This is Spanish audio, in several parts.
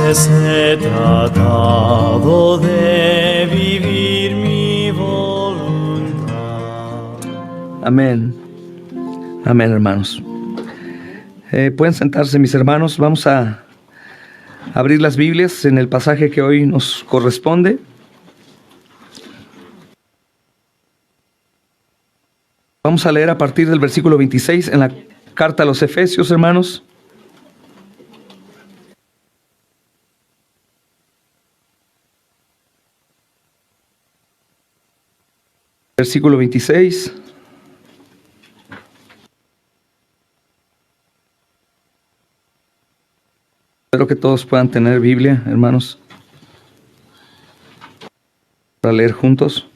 hubiese tratado de vivir mi voluntad. Amén. Amén, hermanos. Pueden sentarse, mis hermanos. Vamos a abrir las Biblias en el pasaje que hoy nos corresponde. Vamos a leer a partir del versículo 26 en la carta a los Efesios, hermanos. Versículo 26. Espero que todos puedan tener Biblia, hermanos, para leer juntos.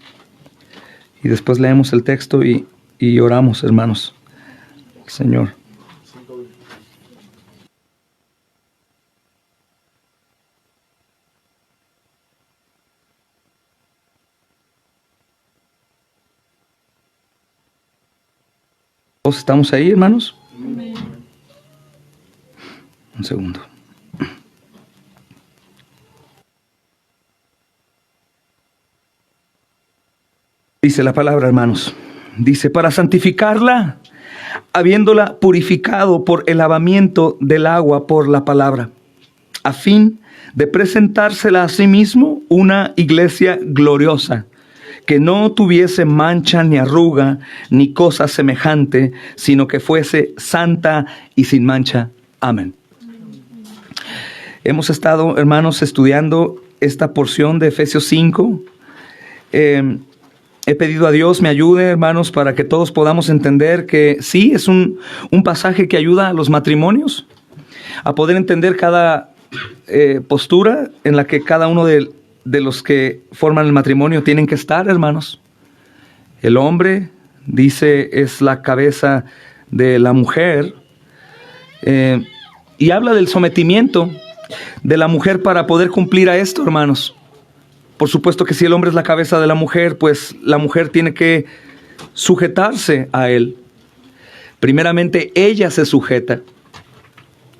Y después leemos el texto y oramos, hermanos, al Señor. ¿Todos estamos ahí, hermanos? Amén. Un segundo. Dice la palabra, hermanos. Dice, para santificarla, habiéndola purificado por el lavamiento del agua por la palabra, a fin de presentársela a sí mismo una iglesia gloriosa, que no tuviese mancha ni arruga ni cosa semejante, sino que fuese santa y sin mancha. Amén. Hemos estado, hermanos, estudiando esta porción de Efesios 5. He pedido a Dios me ayude, hermanos, para que todos podamos entender que sí, es un pasaje que ayuda a los matrimonios a poder entender cada postura en la que cada uno de los que forman el matrimonio tienen que estar, hermanos. El hombre, dice, es la cabeza de la mujer, y habla del sometimiento de la mujer para poder cumplir a esto, hermanos. Por supuesto que si el hombre es la cabeza de la mujer, pues la mujer tiene que sujetarse a él. Primeramente, ella se sujeta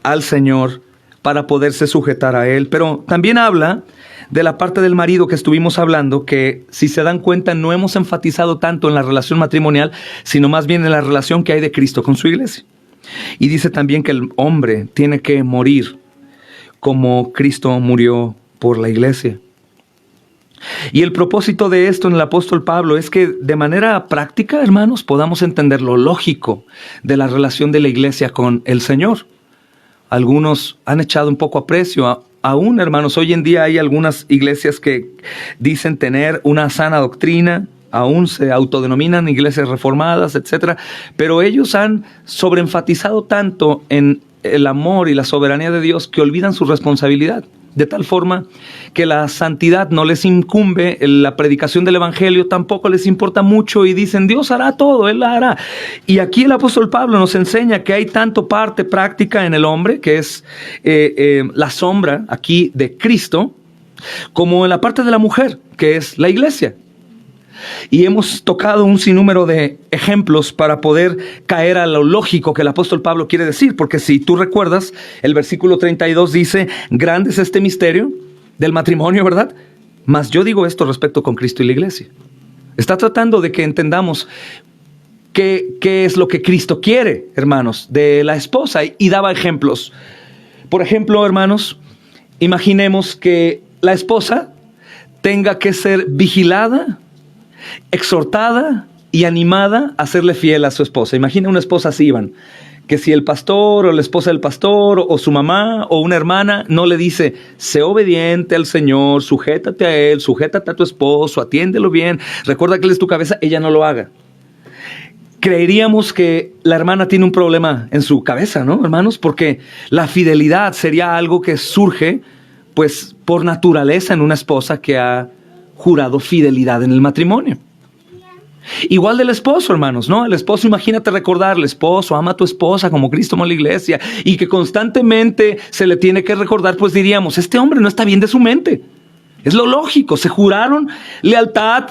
al Señor para poderse sujetar a él. Pero también habla de la parte del marido que estuvimos hablando, que si se dan cuenta no hemos enfatizado tanto en la relación matrimonial, sino más bien en la relación que hay de Cristo con su iglesia. Y dice también que el hombre tiene que morir como Cristo murió por la iglesia. Y el propósito de esto en el apóstol Pablo es que de manera práctica, hermanos, podamos entender lo lógico de la relación de la iglesia con el Señor. Algunos han echado un poco aprecio. Aún, hermanos, hoy en día hay algunas iglesias que dicen tener una sana doctrina, aún se autodenominan iglesias reformadas, etc. Pero ellos han sobreenfatizado tanto en el amor y la soberanía de Dios que olvidan su responsabilidad. De tal forma que la santidad no les incumbe, la predicación del evangelio tampoco les importa mucho y dicen, Dios hará todo, Él la hará. Y aquí el apóstol Pablo nos enseña que hay tanto parte práctica en el hombre, que es la sombra aquí de Cristo, como en la parte de la mujer, que es la iglesia. Y hemos tocado un sinnúmero de ejemplos para poder caer a lo lógico que el apóstol Pablo quiere decir. Porque si tú recuerdas, el versículo 32 dice, grande es este misterio del matrimonio, ¿verdad? Mas yo digo esto respecto con Cristo y la iglesia. Está tratando de que entendamos qué es lo que Cristo quiere, hermanos, de la esposa. Y daba ejemplos. Por ejemplo, hermanos, imaginemos que la esposa tenga que ser vigilada, exhortada y animada a serle fiel a su esposa. Imagina una esposa así, Iván, que si el pastor o la esposa del pastor o su mamá o una hermana no le dice, sé obediente al Señor, sujétate a Él, sujétate a tu esposo, atiéndelo bien, recuerda que Él es tu cabeza, ella no lo haga. Creeríamos que la hermana tiene un problema en su cabeza, ¿no, hermanos? Porque la fidelidad sería algo que surge, pues, por naturaleza en una esposa que ha jurado fidelidad en el matrimonio. Igual del esposo, hermanos, ¿no? El esposo, imagínate recordarle, esposo, ama a tu esposa como Cristo amó a la iglesia, y que constantemente se le tiene que recordar, pues diríamos, este hombre no está bien de su mente. Es lo lógico, se juraron lealtad,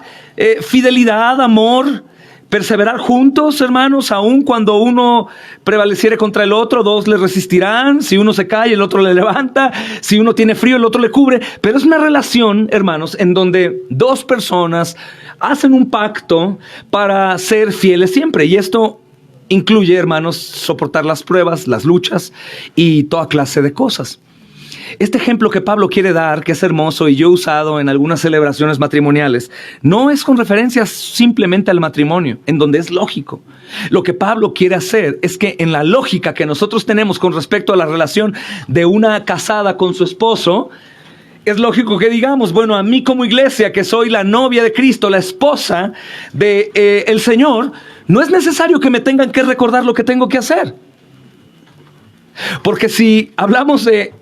fidelidad, amor, Perseverar juntos, hermanos, aun cuando uno prevaleciere contra el otro, dos le resistirán. Si uno se cae, el otro le levanta. Si uno tiene frío, el otro le cubre. Pero es una relación, hermanos, en donde dos personas hacen un pacto para ser fieles siempre. Y esto incluye, hermanos, soportar las pruebas, las luchas y toda clase de cosas. Este ejemplo que Pablo quiere dar, que es hermoso y yo he usado en algunas celebraciones matrimoniales, no es con referencia simplemente al matrimonio, en donde es lógico. Lo que Pablo quiere hacer es que en la lógica que nosotros tenemos con respecto a la relación de una casada con su esposo, es lógico que digamos, bueno, a mí como iglesia, que soy la novia de Cristo, la esposa de el Señor, no es necesario que me tengan que recordar lo que tengo que hacer. Porque si hablamos de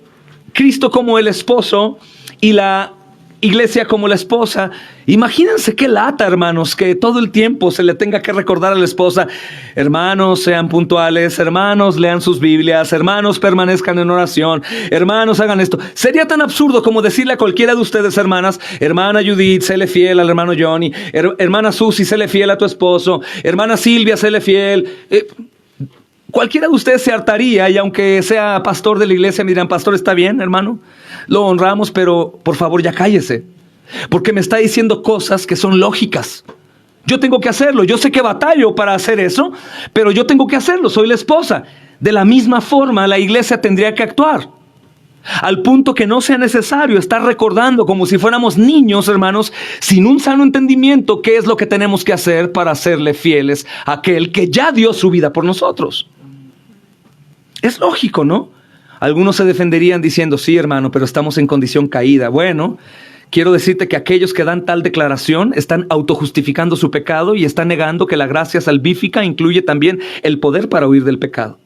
Cristo como el esposo y la iglesia como la esposa, imagínense qué lata, hermanos, que todo el tiempo se le tenga que recordar a la esposa: hermanos, sean puntuales, hermanos, lean sus Biblias, hermanos, permanezcan en oración, hermanos, hagan esto. Sería tan absurdo como decirle a cualquiera de ustedes, hermanas: hermana Judith, séle fiel al hermano Johnny, hermana Susi, séle fiel a tu esposo, hermana Silvia, séle fiel. Cualquiera de ustedes se hartaría, y aunque sea pastor de la iglesia, me dirán: pastor, está bien, hermano, lo honramos, pero por favor ya cállese, porque me está diciendo cosas que son lógicas. Yo tengo que hacerlo, yo sé que batallo para hacer eso, pero yo tengo que hacerlo, soy la esposa. De la misma forma, la iglesia tendría que actuar, al punto que no sea necesario estar recordando como si fuéramos niños, hermanos, sin un sano entendimiento, qué es lo que tenemos que hacer para serle fieles a aquel que ya dio su vida por nosotros. Es lógico, ¿no? Algunos se defenderían diciendo: sí, hermano, pero estamos en condición caída. Bueno, quiero decirte que aquellos que dan tal declaración están autojustificando su pecado y están negando que la gracia salvífica incluye también el poder para huir del pecado.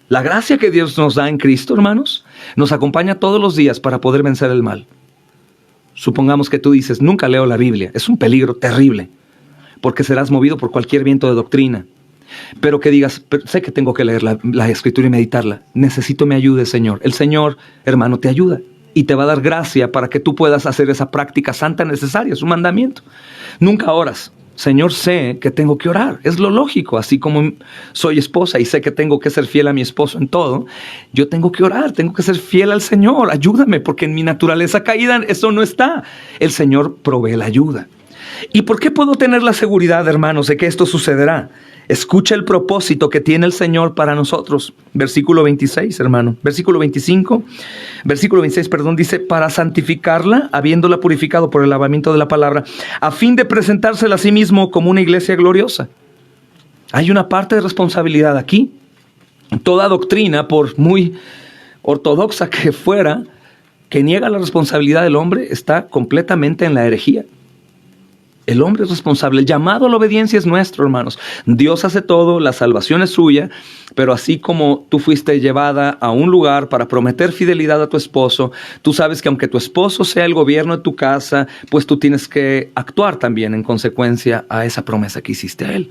La gracia que Dios nos da en Cristo, hermanos, nos acompaña todos los días para poder vencer el mal. Supongamos que tú dices: nunca leo la Biblia. Es un peligro terrible, porque serás movido por cualquier viento de doctrina. Pero que digas: pero sé que tengo que leer la Escritura y meditarla. Necesito me ayude, Señor. El Señor, hermano, te ayuda y te va a dar gracia para que tú puedas hacer esa práctica santa necesaria, es un mandamiento. Nunca oras: Señor, sé que tengo que orar. Es lo lógico. Así como soy esposa y sé que tengo que ser fiel a mi esposo en todo, yo tengo que orar, tengo que ser fiel al Señor. Ayúdame, porque en mi naturaleza caída eso no está. El Señor provee la ayuda. ¿Y por qué puedo tener la seguridad, hermanos, de que esto sucederá? Escucha el propósito que tiene el Señor para nosotros. Versículo 26, hermano. Versículo 26, dice: para santificarla, habiéndola purificado por el lavamiento de la palabra, a fin de presentársela a sí mismo como una iglesia gloriosa. Hay una parte de responsabilidad aquí. Toda doctrina, por muy ortodoxa que fuera, que niega la responsabilidad del hombre, está completamente en la herejía. El hombre es responsable. El llamado a la obediencia es nuestro, hermanos. Dios hace todo, la salvación es suya, pero así como tú fuiste llevada a un lugar para prometer fidelidad a tu esposo, tú sabes que aunque tu esposo sea el gobierno de tu casa, pues tú tienes que actuar también en consecuencia a esa promesa que hiciste a él.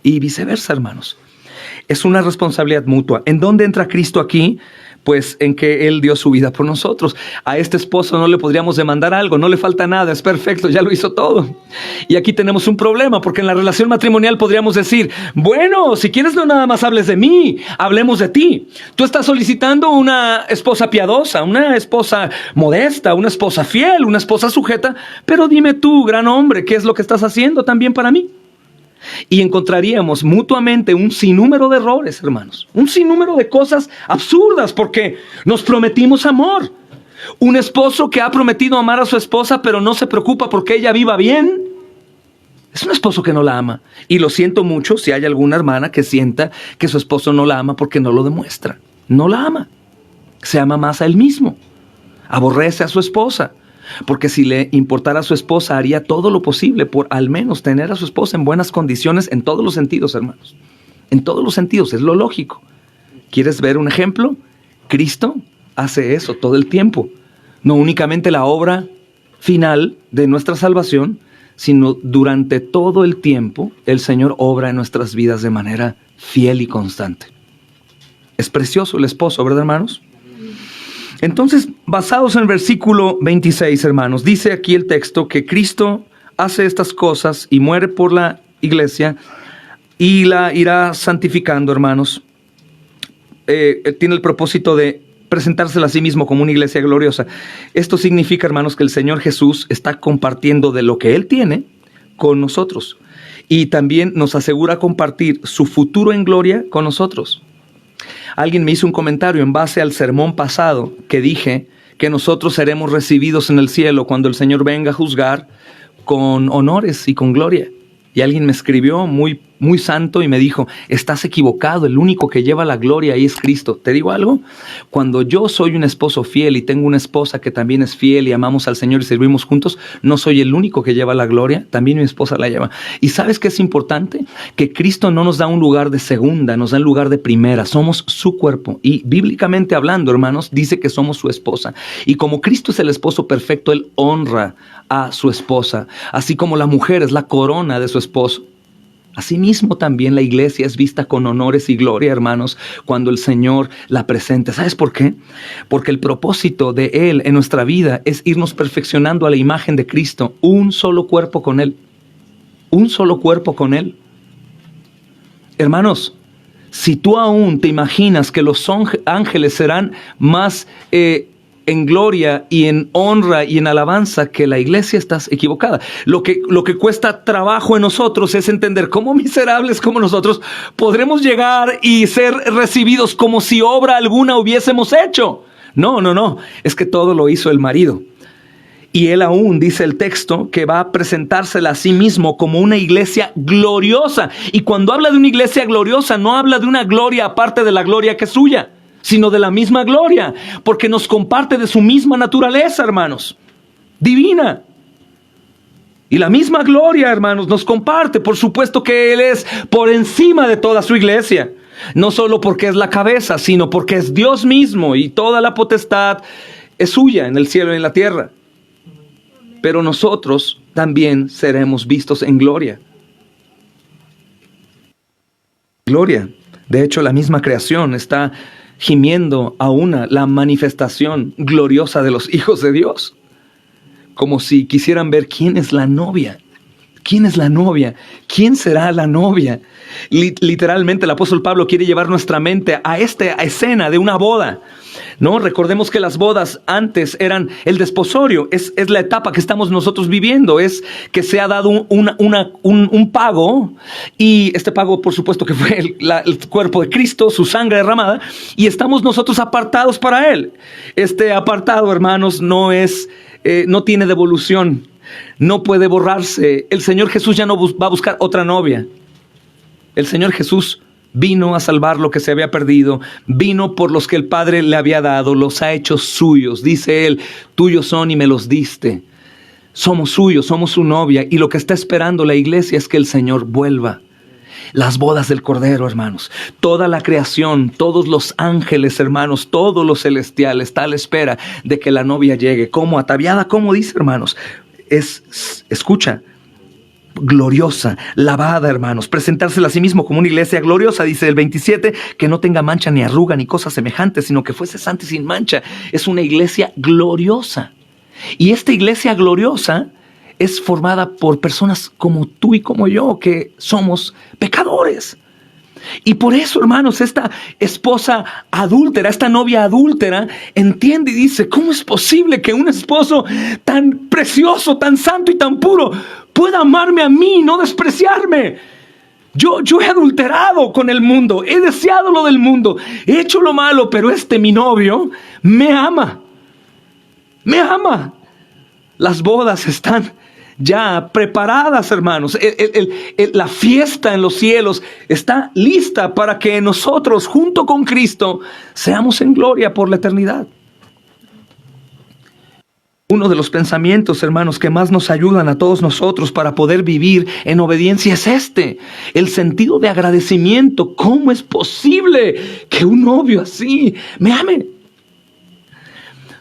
Y viceversa, hermanos. Es una responsabilidad mutua. ¿En dónde entra Cristo aquí? Pues en que Él dio su vida por nosotros. A este esposo no le podríamos demandar algo, no le falta nada, es perfecto, ya lo hizo todo. Y aquí tenemos un problema, porque en la relación matrimonial podríamos decir: bueno, si quieres no nada más hables de mí, hablemos de ti. Tú estás solicitando una esposa piadosa, una esposa modesta, una esposa fiel, una esposa sujeta, pero dime tú, gran hombre, ¿qué es lo que estás haciendo también para mí? Y encontraríamos mutuamente un sinnúmero de errores, hermanos. Un sinnúmero de cosas absurdas, porque nos prometimos amor. Un esposo que ha prometido amar a su esposa, pero no se preocupa porque ella viva bien, es un esposo que no la ama. Y lo siento mucho si hay alguna hermana que sienta que su esposo no la ama porque no lo demuestra. No la ama. Se ama más a él mismo. Aborrece a su esposa. Porque si le importara a su esposa, haría todo lo posible por al menos tener a su esposa en buenas condiciones en todos los sentidos, hermanos. En todos los sentidos, es lo lógico. ¿Quieres ver un ejemplo? Cristo hace eso todo el tiempo. No únicamente la obra final de nuestra salvación, sino durante todo el tiempo el Señor obra en nuestras vidas de manera fiel y constante. Es precioso el esposo, ¿verdad, hermanos? Entonces, basados en el versículo 26, hermanos, dice aquí el texto que Cristo hace estas cosas y muere por la iglesia y la irá santificando, hermanos. Tiene el propósito de presentársela a sí mismo como una iglesia gloriosa. Esto significa, hermanos, que el Señor Jesús está compartiendo de lo que Él tiene con nosotros. Y también nos asegura compartir su futuro en gloria con nosotros. Alguien me hizo un comentario en base al sermón pasado que dije que nosotros seremos recibidos en el cielo cuando el Señor venga a juzgar con honores y con gloria. Y alguien me escribió muy santo y me dijo: estás equivocado, el único que lleva la gloria ahí es Cristo. ¿Te digo algo? Cuando yo soy un esposo fiel y tengo una esposa que también es fiel y amamos al Señor y servimos juntos, no soy el único que lleva la gloria, también mi esposa la lleva. ¿Y sabes qué es importante? Que Cristo no nos da un lugar de segunda, nos da un lugar de primera. Somos su cuerpo y bíblicamente hablando, hermanos, dice que somos su esposa. Y como Cristo es el esposo perfecto, Él honra a su esposa, así como la mujer es la corona de su esposo. Asimismo también la iglesia es vista con honores y gloria, hermanos, cuando el Señor la presente. ¿Sabes por qué? Porque el propósito de Él en nuestra vida es irnos perfeccionando a la imagen de Cristo, un solo cuerpo con Él, un solo cuerpo con Él. Hermanos, si tú aún te imaginas que los ángeles serán más en gloria y en honra y en alabanza que la iglesia, estás equivocada. Lo que cuesta trabajo en nosotros es entender cómo miserables como nosotros podremos llegar y ser recibidos como si obra alguna hubiésemos hecho. No, es que todo lo hizo el marido. Y Él aún, dice el texto, que va a presentársela a sí mismo como una iglesia gloriosa. Y cuando habla de una iglesia gloriosa, no habla de una gloria aparte de la gloria que es suya, sino de la misma gloria, porque nos comparte de su misma naturaleza, hermanos, divina. Y la misma gloria, hermanos, nos comparte. Por supuesto que Él es por encima de toda su iglesia, no solo porque es la cabeza, sino porque es Dios mismo y toda la potestad es suya en el cielo y en la tierra. Pero nosotros también seremos vistos en gloria. Gloria. De hecho, la misma creación está gimiendo a la manifestación gloriosa de los hijos de Dios, como si quisieran ver quién es la novia. ¿Quién es la novia? ¿Quién será la novia? Literalmente el apóstol Pablo quiere llevar nuestra mente a esta escena de una boda, ¿no? Recordemos que las bodas antes eran el desposorio, es la etapa que estamos nosotros viviendo, es que se ha dado un pago, y este pago por supuesto que fue el cuerpo de Cristo, su sangre derramada, y estamos nosotros apartados para Él. Este apartado, hermanos, no tiene devolución, no puede borrarse. El Señor Jesús ya no va a buscar otra novia. El Señor Jesús vino a salvar lo que se había perdido, vino por los que el Padre le había dado, los ha hecho suyos. Dice Él: tuyos son y me los diste. Somos suyos, somos su novia, y lo que está esperando la iglesia es que el Señor vuelva. Las bodas del Cordero, hermanos, toda la creación, todos los ángeles, hermanos, todos los celestiales está a la espera de que la novia llegue. ¿Cómo? Ataviada, ¿cómo dice, hermanos? Escucha, gloriosa, lavada, hermanos, presentársela a sí mismo como una iglesia gloriosa, dice el 27, que no tenga mancha ni arruga ni cosa semejante, sino que fuese santa y sin mancha. Es una iglesia gloriosa. Y esta iglesia gloriosa es formada por personas como tú y como yo, que somos pecadores. Y por eso, hermanos, esta esposa adúltera, esta novia adúltera, entiende y dice: ¿cómo es posible que un esposo tan precioso, tan santo y tan puro pueda amarme a mí y no despreciarme? Yo he adulterado con el mundo, he deseado lo del mundo, he hecho lo malo, pero mi novio me ama. Me ama. Las bodas están ya preparadas, hermanos. La fiesta en los cielos está lista para que nosotros, junto con Cristo, seamos en gloria por la eternidad. Uno de los pensamientos, hermanos, que más nos ayudan a todos nosotros para poder vivir en obediencia es el sentido de agradecimiento. ¿Cómo es posible que un novio así me ame?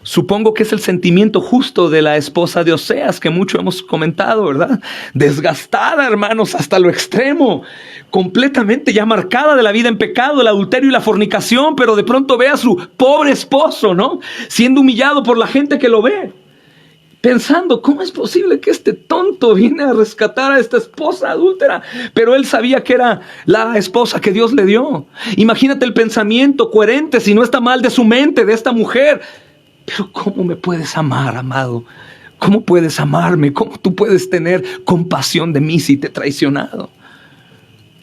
Supongo que es el sentimiento justo de la esposa de Oseas, que mucho hemos comentado, ¿verdad? Desgastada, hermanos, hasta lo extremo, completamente ya marcada de la vida en pecado, el adulterio y la fornicación, pero de pronto ve a su pobre esposo, ¿no? Siendo humillado por la gente que lo ve. pensando, ¿cómo es posible que este tonto viene a rescatar a esta esposa adúltera? Pero él sabía que era la esposa que Dios le dio. Imagínate el pensamiento coherente, si no está mal, de su mente, de esta mujer. Pero ¿cómo me puedes amar, amado? ¿Cómo puedes amarme? ¿Cómo tú puedes tener compasión de mí si te he traicionado?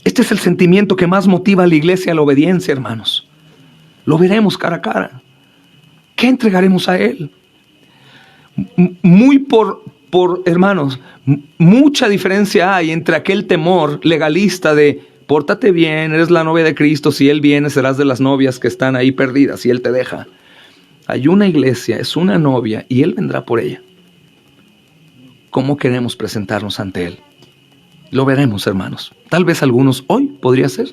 Este es el sentimiento que más motiva a la iglesia a la obediencia, hermanos. Lo veremos cara a cara. ¿Qué entregaremos a Él? Hermanos, mucha diferencia hay entre aquel temor legalista de pórtate bien, eres la novia de Cristo, si Él viene serás de las novias que están ahí perdidas y Él te deja. Hay una iglesia, es una novia y Él vendrá por ella. ¿Cómo queremos presentarnos ante Él? Lo veremos, hermanos. Tal vez algunos hoy podría ser.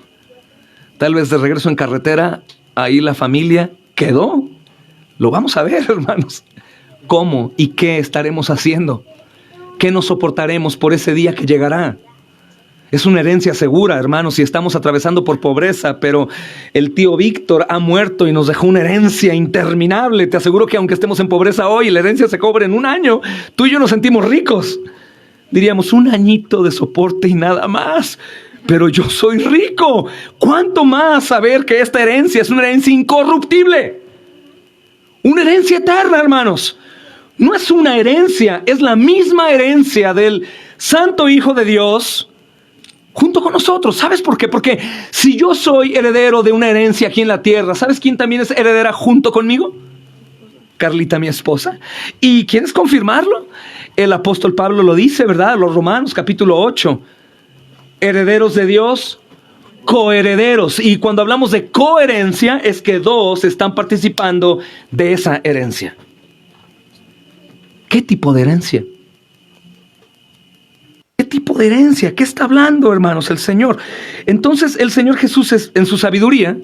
Tal vez de regreso en carretera, ahí la familia quedó. Lo vamos a ver, hermanos. ¿Cómo y qué estaremos haciendo? ¿Qué nos soportaremos por ese día que llegará? Es una herencia segura, hermanos, si estamos atravesando por pobreza, pero el tío Víctor ha muerto y nos dejó una herencia interminable. Te aseguro que aunque estemos en pobreza hoy, la herencia se cobra en un año. Tú y yo nos sentimos ricos. Diríamos, un añito de soporte y nada más. Pero yo soy rico. ¿Cuánto más saber que esta herencia es una herencia incorruptible? Una herencia eterna, hermanos. No es una herencia, es la misma herencia del Santo Hijo de Dios junto con nosotros. ¿Sabes por qué? Porque si yo soy heredero de una herencia aquí en la tierra, ¿sabes quién también es heredera junto conmigo? Carlita, mi esposa. ¿Y quieres confirmarlo? El apóstol Pablo lo dice, ¿verdad? Los Romanos, capítulo 8. Herederos de Dios, coherederos. Y cuando hablamos de coherencia, es que dos están participando de esa herencia. ¿Qué tipo de herencia? ¿Qué tipo de herencia? ¿Qué está hablando, hermanos, el Señor? Entonces, el Señor Jesús, en su sabiduría,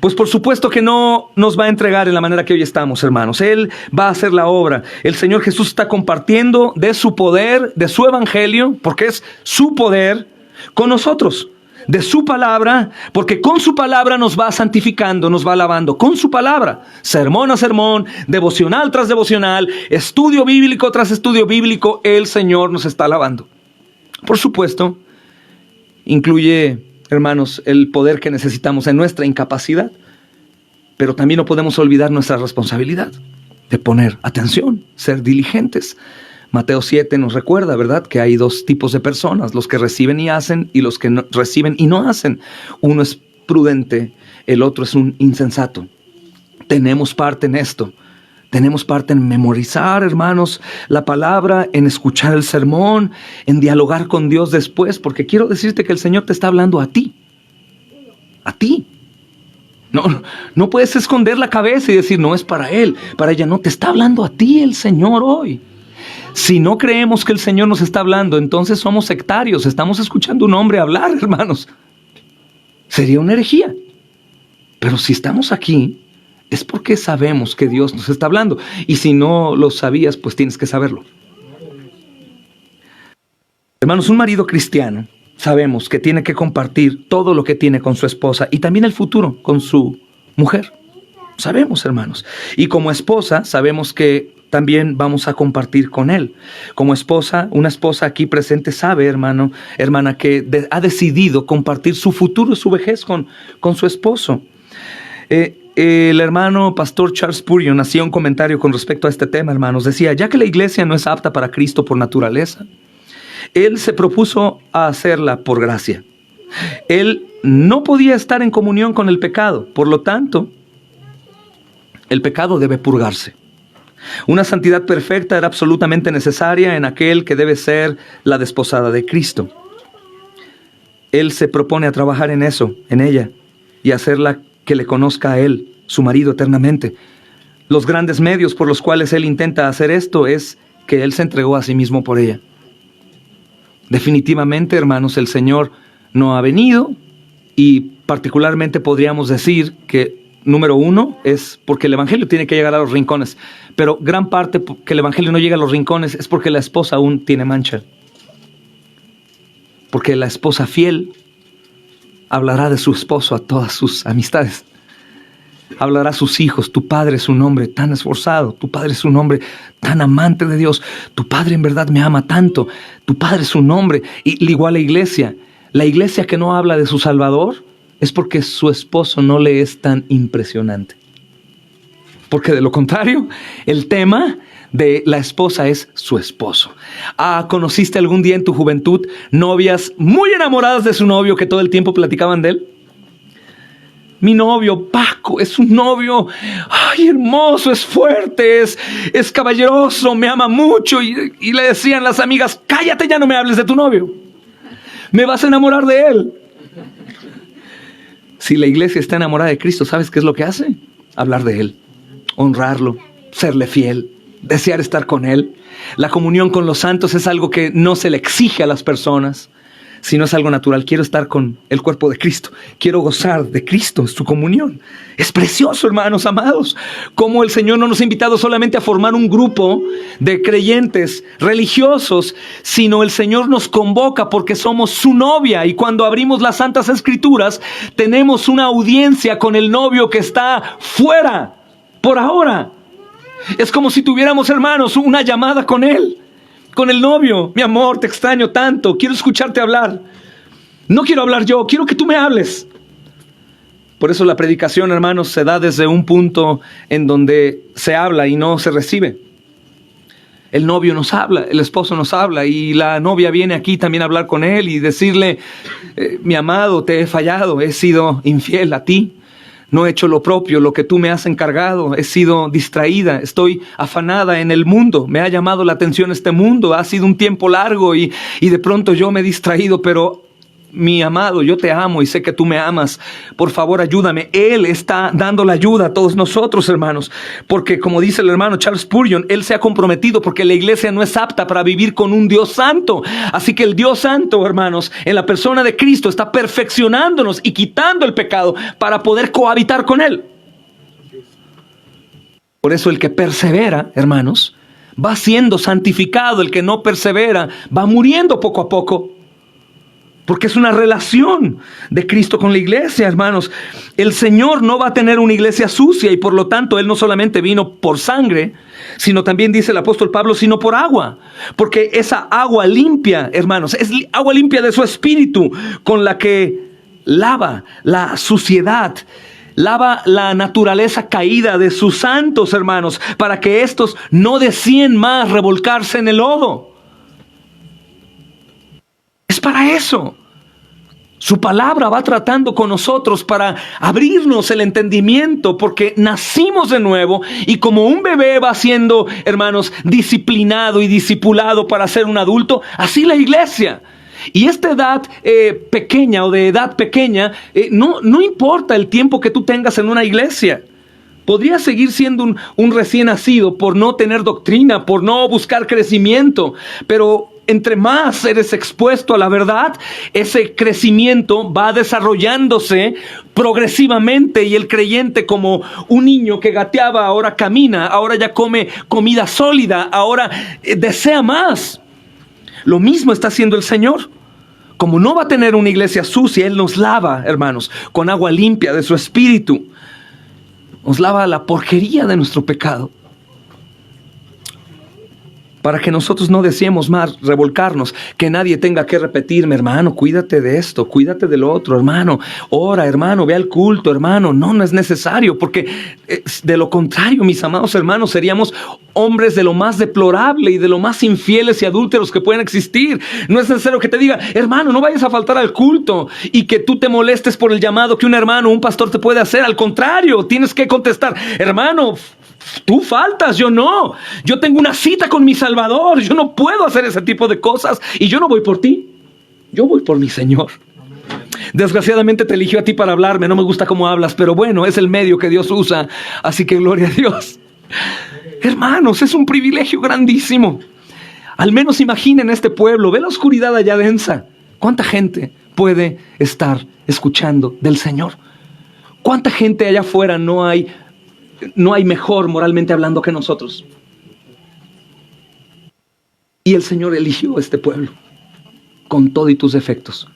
pues por supuesto que no nos va a entregar en la manera que hoy estamos, hermanos. Él va a hacer la obra. El Señor Jesús está compartiendo de su poder, de su evangelio, porque es su poder, con nosotros. De su palabra, porque con su palabra nos va santificando, nos va lavando, con su palabra, sermón a sermón, devocional tras devocional, estudio bíblico tras estudio bíblico, el Señor nos está lavando. Por supuesto, incluye, hermanos, el poder que necesitamos en nuestra incapacidad, pero también no podemos olvidar nuestra responsabilidad de poner atención, ser diligentes. Mateo 7 nos recuerda, ¿verdad?, que hay dos tipos de personas, los que reciben y hacen y los que no, reciben y no hacen. Uno es prudente, el otro es un insensato. Tenemos parte en esto. Tenemos parte en memorizar, hermanos, la palabra, en escuchar el sermón, en dialogar con Dios después, porque quiero decirte que el Señor te está hablando a ti. A ti. No puedes esconder la cabeza y decir, no es para él, para ella. No, te está hablando a ti el Señor hoy. Si no creemos que el Señor nos está hablando, entonces somos sectarios. Estamos escuchando a un hombre hablar, hermanos. Sería una herejía. Pero si estamos aquí, es porque sabemos que Dios nos está hablando. Y si no lo sabías, pues tienes que saberlo. Hermanos, un marido cristiano, sabemos que tiene que compartir todo lo que tiene con su esposa y también el futuro con su mujer. Sabemos, hermanos. Y como esposa, sabemos que también vamos a compartir con él. Como esposa, una esposa aquí presente sabe, hermano, hermana, que ha decidido compartir su futuro y su vejez con su esposo. El hermano pastor Charles Spurgeon hacía un comentario con respecto a este tema, hermanos. Decía, ya que la iglesia no es apta para Cristo por naturaleza, él se propuso a hacerla por gracia. Él no podía estar en comunión con el pecado, por lo tanto, el pecado debe purgarse. Una santidad perfecta era absolutamente necesaria en aquel que debe ser la desposada de Cristo. Él se propone a trabajar en eso, en ella, y hacerla que le conozca a él, su marido, eternamente. Los grandes medios por los cuales él intenta hacer esto es que él se entregó a sí mismo por ella. Definitivamente, hermanos, el Señor no ha venido y particularmente podríamos decir que número uno es porque el evangelio tiene que llegar a los rincones, pero gran parte que el evangelio no llega a los rincones es porque la esposa aún tiene mancha. Porque la esposa fiel hablará de su esposo a todas sus amistades. Hablará a sus hijos: tu padre es un hombre tan esforzado, tu padre es un hombre tan amante de Dios, tu padre en verdad me ama tanto, tu padre es un hombre. Y igual la iglesia que no habla de su Salvador es porque su esposo no le es tan impresionante. Porque de lo contrario, el tema de la esposa es su esposo. ¿Conociste algún día en tu juventud novias muy enamoradas de su novio que todo el tiempo platicaban de él? Mi novio Paco es un novio, ay, hermoso, es fuerte, es caballeroso, me ama mucho. Y le decían las amigas: cállate, ya no me hables de tu novio, me vas a enamorar de él. Si la iglesia está enamorada de Cristo, ¿sabes qué es lo que hace? Hablar de él, honrarlo, serle fiel, desear estar con él. La comunión con los santos es algo que no se le exige a las personas, sino es algo natural. Quiero estar con el cuerpo de Cristo, quiero gozar de Cristo, su comunión. Es precioso, hermanos amados, cómo el Señor no nos ha invitado solamente a formar un grupo de creyentes religiosos, sino el Señor nos convoca porque somos su novia. Y cuando abrimos las Santas Escrituras, tenemos una audiencia con el novio que está fuera, por ahora. Es como si tuviéramos, hermanos, una llamada con él, con el novio. Mi amor, te extraño tanto, quiero escucharte hablar. No quiero hablar yo, quiero que tú me hables. Por eso la predicación, hermanos, se da desde un punto en donde se habla y no se recibe. El novio nos habla, el esposo nos habla, y la novia viene aquí también a hablar con él y decirle: mi amado, te he fallado, he sido infiel a ti. No he hecho lo propio, lo que tú me has encargado. He sido distraída, estoy afanada en el mundo. Me ha llamado la atención este mundo. Ha sido un tiempo largo y de pronto yo me he distraído. Pero mi amado, yo te amo y sé que tú me amas. Por favor, ayúdame. Él está dando la ayuda a todos nosotros, hermanos. Porque como dice el hermano Charles Spurgeon, él se ha comprometido porque la iglesia no es apta para vivir con un Dios santo. Así que el Dios santo, hermanos, en la persona de Cristo está perfeccionándonos y quitando el pecado para poder cohabitar con él. Por eso el que persevera, hermanos, va siendo santificado. El que no persevera va muriendo poco a poco. Porque es una relación de Cristo con la iglesia, hermanos. El Señor no va a tener una iglesia sucia, y por lo tanto Él no solamente vino por sangre, sino también, dice el apóstol Pablo, sino por agua. Porque esa agua limpia, hermanos, es agua limpia de su espíritu, con la que lava la suciedad, lava la naturaleza caída de sus santos, hermanos, para que estos no deseen más revolcarse en el lodo. Es para eso. Su palabra va tratando con nosotros para abrirnos el entendimiento, porque nacimos de nuevo, y como un bebé va siendo, hermanos, disciplinado y discipulado para ser un adulto, así la iglesia. Y esta edad pequeña o de edad pequeña, no importa el tiempo que tú tengas en una iglesia. Podrías seguir siendo un recién nacido por no tener doctrina, por no buscar crecimiento, pero entre más eres expuesto a la verdad, ese crecimiento va desarrollándose progresivamente, y el creyente, como un niño que gateaba, ahora camina, ahora ya come comida sólida, ahora desea más. Lo mismo está haciendo el Señor. Como no va a tener una iglesia sucia, Él nos lava, hermanos, con agua limpia de su espíritu. Nos lava la porquería de nuestro pecado, para que nosotros no deseemos más revolcarnos, que nadie tenga que repetirme: hermano, cuídate de esto, cuídate de lo otro, hermano, ora, hermano, ve al culto, hermano. No es necesario, porque de lo contrario, mis amados hermanos, seríamos hombres de lo más deplorable y de lo más infieles y adúlteros que pueden existir. No es necesario que te diga: hermano, no vayas a faltar al culto, y que tú te molestes por el llamado que un hermano o un pastor te puede hacer. Al contrario, tienes que contestar: hermano, tú faltas, yo no. Yo tengo una cita con mi Salvador. Yo no puedo hacer ese tipo de cosas, y yo no voy por ti, yo voy por mi Señor. Desgraciadamente te eligió a ti para hablarme. No me gusta cómo hablas, pero bueno, es el medio que Dios usa. Así que gloria a Dios. Hermanos, es un privilegio grandísimo. Al menos imaginen este pueblo. Ve la oscuridad allá densa. ¿Cuánta gente puede estar escuchando del Señor? ¿Cuánta gente allá afuera no hay mejor moralmente hablando que nosotros? Y el Señor eligió este pueblo con todo y tus defectos,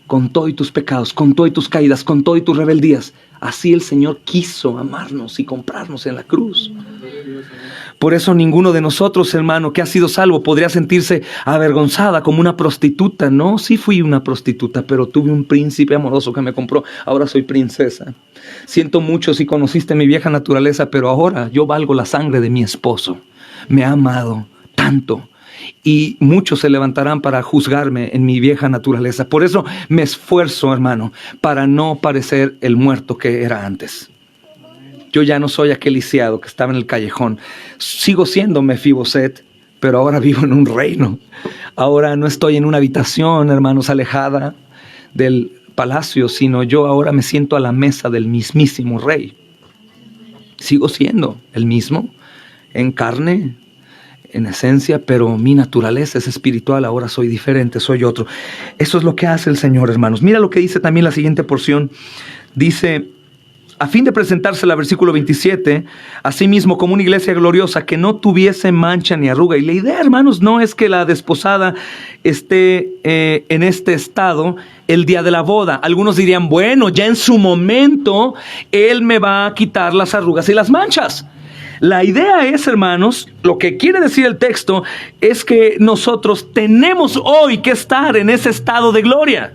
con todo y tus pecados, con todo y tus caídas, con todo y tus rebeldías. Así el Señor quiso amarnos y comprarnos en la cruz. Por eso ninguno de nosotros, hermano, que ha sido salvo podría sentirse avergonzada como una prostituta. No, sí fui una prostituta, pero tuve un príncipe amoroso que me compró. Ahora soy princesa. Siento mucho si conociste mi vieja naturaleza, pero ahora yo valgo la sangre de mi esposo. Me ha amado tanto. Y muchos se levantarán para juzgarme en mi vieja naturaleza. Por eso me esfuerzo, hermano, para no parecer el muerto que era antes. Yo ya no soy aquel lisiado que estaba en el callejón. Sigo siendo Mefiboset, pero ahora vivo en un reino. Ahora no estoy en una habitación, hermanos, alejada del palacio, sino yo ahora me siento a la mesa del mismísimo rey. Sigo siendo el mismo, en carne, en esencia, pero mi naturaleza es espiritual. Ahora soy diferente, soy otro. Eso es lo que hace el Señor, hermanos. Mira lo que dice también la siguiente porción. Dice, a fin de presentársela, versículo 27, asimismo como una iglesia gloriosa que no tuviese mancha ni arruga. Y la idea, hermanos, no es que la desposada esté en este estado el día de la boda. Algunos dirían, bueno, ya en su momento Él me va a quitar las arrugas y las manchas. La idea es, hermanos, lo que quiere decir el texto es que nosotros tenemos hoy que estar en ese estado de gloria.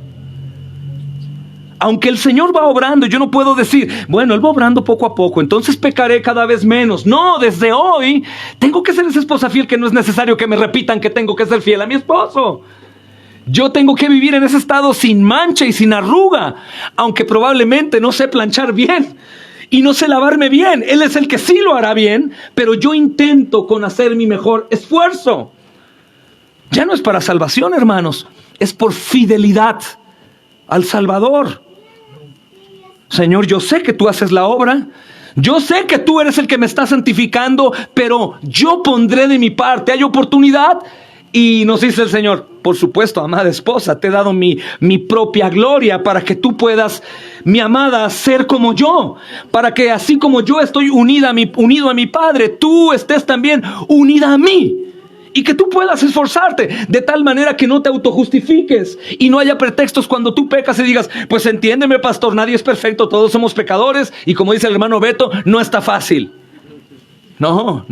Aunque el Señor va obrando, yo no puedo decir, bueno, Él va obrando poco a poco, entonces pecaré cada vez menos. No, desde hoy tengo que ser esa esposa fiel que no es necesario que me repitan que tengo que ser fiel a mi esposo. Yo tengo que vivir en ese estado sin mancha y sin arruga, aunque probablemente no sé planchar bien y no sé lavarme bien. Él es el que sí lo hará bien, pero yo intento con hacer mi mejor esfuerzo. Ya no es para salvación, hermanos, es por fidelidad al Salvador. Señor, yo sé que tú haces la obra, yo sé que tú eres el que me está santificando, pero yo pondré de mi parte. Hay oportunidad. Y nos dice el Señor, por supuesto, amada esposa, te he dado mi propia gloria para que tú puedas, mi amada, ser como yo. Para que así como yo estoy unido a mi Padre, tú estés también unida a mí. Y que tú puedas esforzarte de tal manera que no te autojustifiques y no haya pretextos cuando tú pecas y digas, pues entiéndeme, pastor, nadie es perfecto, todos somos pecadores. Y como dice el hermano Beto, no está fácil. No.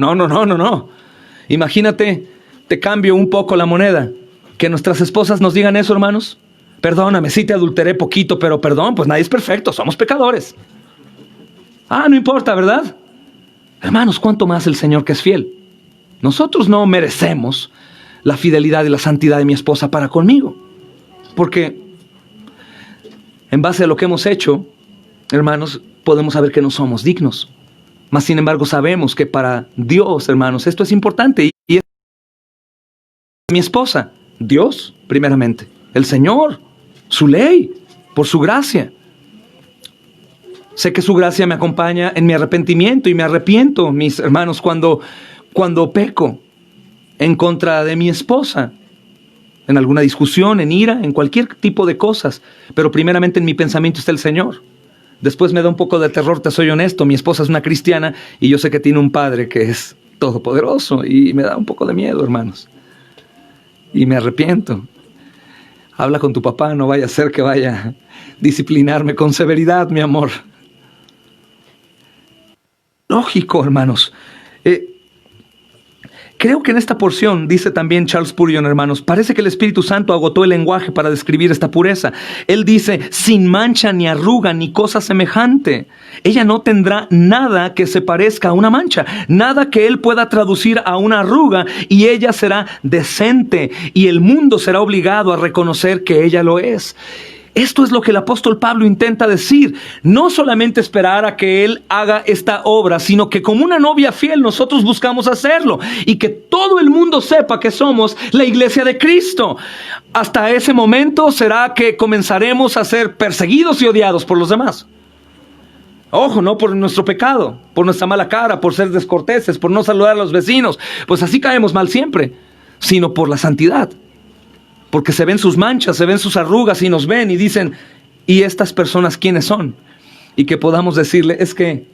Imagínate, te cambio un poco la moneda. Que nuestras esposas nos digan eso, hermanos. Perdóname, sí te adulteré poquito, pero perdón, pues nadie es perfecto, somos pecadores. No importa, ¿verdad? Hermanos, ¿cuánto más el Señor que es fiel? Nosotros no merecemos la fidelidad y la santidad de mi esposa para conmigo. Porque en base a lo que hemos hecho, hermanos, podemos saber que no somos dignos. Mas sin embargo sabemos que para Dios, hermanos, esto es importante. Y es mi esposa, Dios primeramente, el Señor, su ley, por su gracia. Sé que su gracia me acompaña en mi arrepentimiento y me arrepiento, mis hermanos, cuando peco en contra de mi esposa, en alguna discusión, en ira, en cualquier tipo de cosas. Pero primeramente en mi pensamiento está el Señor. Después me da un poco de terror, te soy honesto. Mi esposa es una cristiana y yo sé que tiene un padre que es todopoderoso y me da un poco de miedo, hermanos. Y me arrepiento. Habla con tu papá, no vaya a ser que vaya a disciplinarme con severidad, mi amor. Lógico, hermanos. Creo que en esta porción, dice también Charles Spurgeon, hermanos, parece que el Espíritu Santo agotó el lenguaje para describir esta pureza. Él dice, sin mancha ni arruga ni cosa semejante. Ella no tendrá nada que se parezca a una mancha, nada que él pueda traducir a una arruga, y ella será decente y el mundo será obligado a reconocer que ella lo es. Esto es lo que el apóstol Pablo intenta decir. No solamente esperar a que Él haga esta obra, sino que como una novia fiel nosotros buscamos hacerlo. Y que todo el mundo sepa que somos la iglesia de Cristo. Hasta ese momento será que comenzaremos a ser perseguidos y odiados por los demás. Ojo, no por nuestro pecado, por nuestra mala cara, por ser descorteses, por no saludar a los vecinos. Pues así caemos mal siempre, sino por la santidad. Porque se ven sus manchas, se ven sus arrugas y nos ven y dicen, ¿y estas personas quiénes son? Y que podamos decirle, es que